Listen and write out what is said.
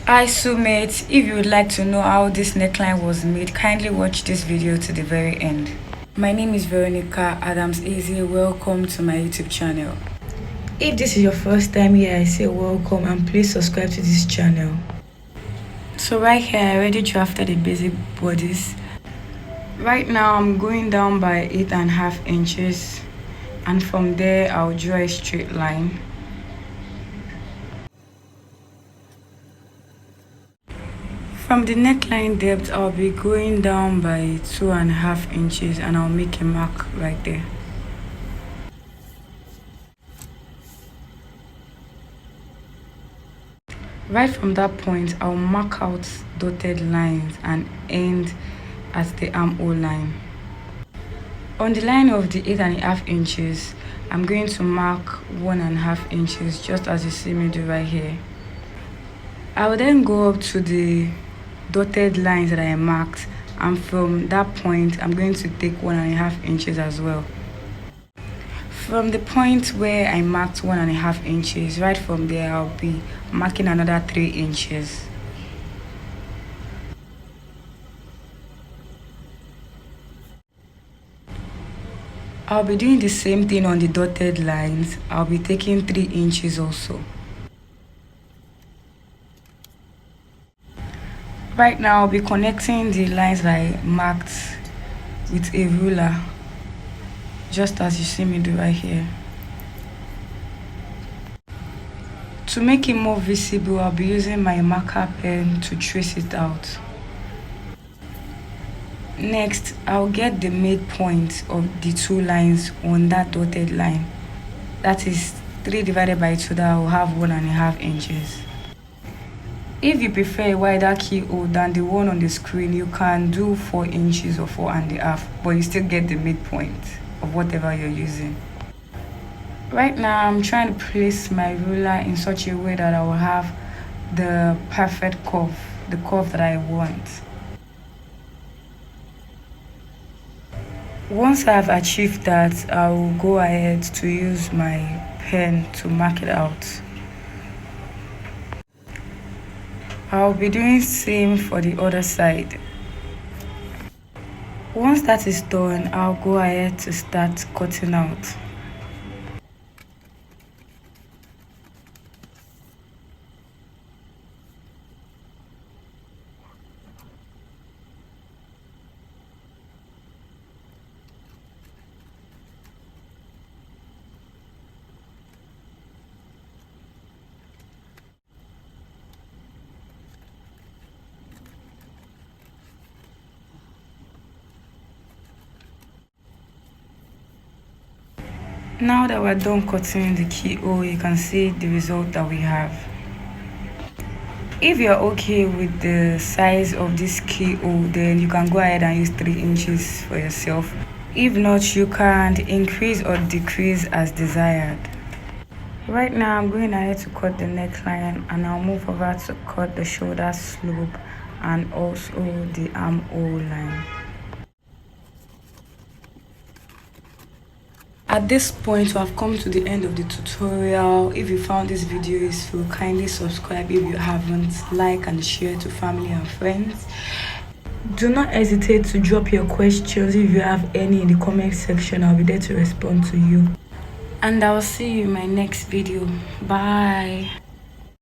Hi Sumate, if you would like to know how this neckline was made, kindly watch this video to the very end. My name is Veronica Adams Easy. Welcome to my YouTube channel. If this is your first time here, I say welcome and please subscribe to this channel. So right here I already drafted the basic bodies. Right now I'm going down by 8.5 inches, and from there I'll draw a straight line. From the neckline depth, I'll be going down by 2.5 inches and I'll make a mark right there. Right from that point, I'll mark out dotted lines and end at the armhole line. On the line of the 8.5 inches, I'm going to mark 1.5 inches, just as you see me do right here. I will then go up to the dotted lines that I marked, and from that point I'm going to take 1.5 inches as well. From the point where I marked 1.5 inches, right from there I'll be marking another 3 inches. I'll be doing the same thing on the dotted lines. I'll be taking 3 inches also. Right now I'll be connecting the lines that I marked with a ruler, just as you see me do right here. To make it more visible, I'll be using my marker pen to trace it out. Next, I'll get the midpoint of the 2 lines on that dotted line. That is 3 divided by 2, that will have 1.5 inches. If you prefer a wider keyhole than the one on the screen, you can do 4 inches or 4.5, but you still get the midpoint of whatever you're using. Right now, I'm trying to place my ruler in such a way that I will have the perfect curve, the curve that I want. Once I've achieved that, I will go ahead to use my pen to mark it out. I'll be doing same for the other side. Once that is done, I'll go ahead to start cutting out. Now that we're done cutting the keyhole, you can see the result that we have. If you're okay with the size of this keyhole, then you can go ahead and use 3 inches for yourself. If not, you can increase or decrease as desired. Right now I'm going ahead to cut the neckline, and I'll move over to cut the shoulder slope and also the armhole line. At this point, we have come to the end of the tutorial. If you found this video useful, kindly subscribe if you haven't, like and share to family and friends. Do not hesitate to drop your questions if you have any in the comment section. I'll be there to respond to you. And I'll see you in my next video. Bye.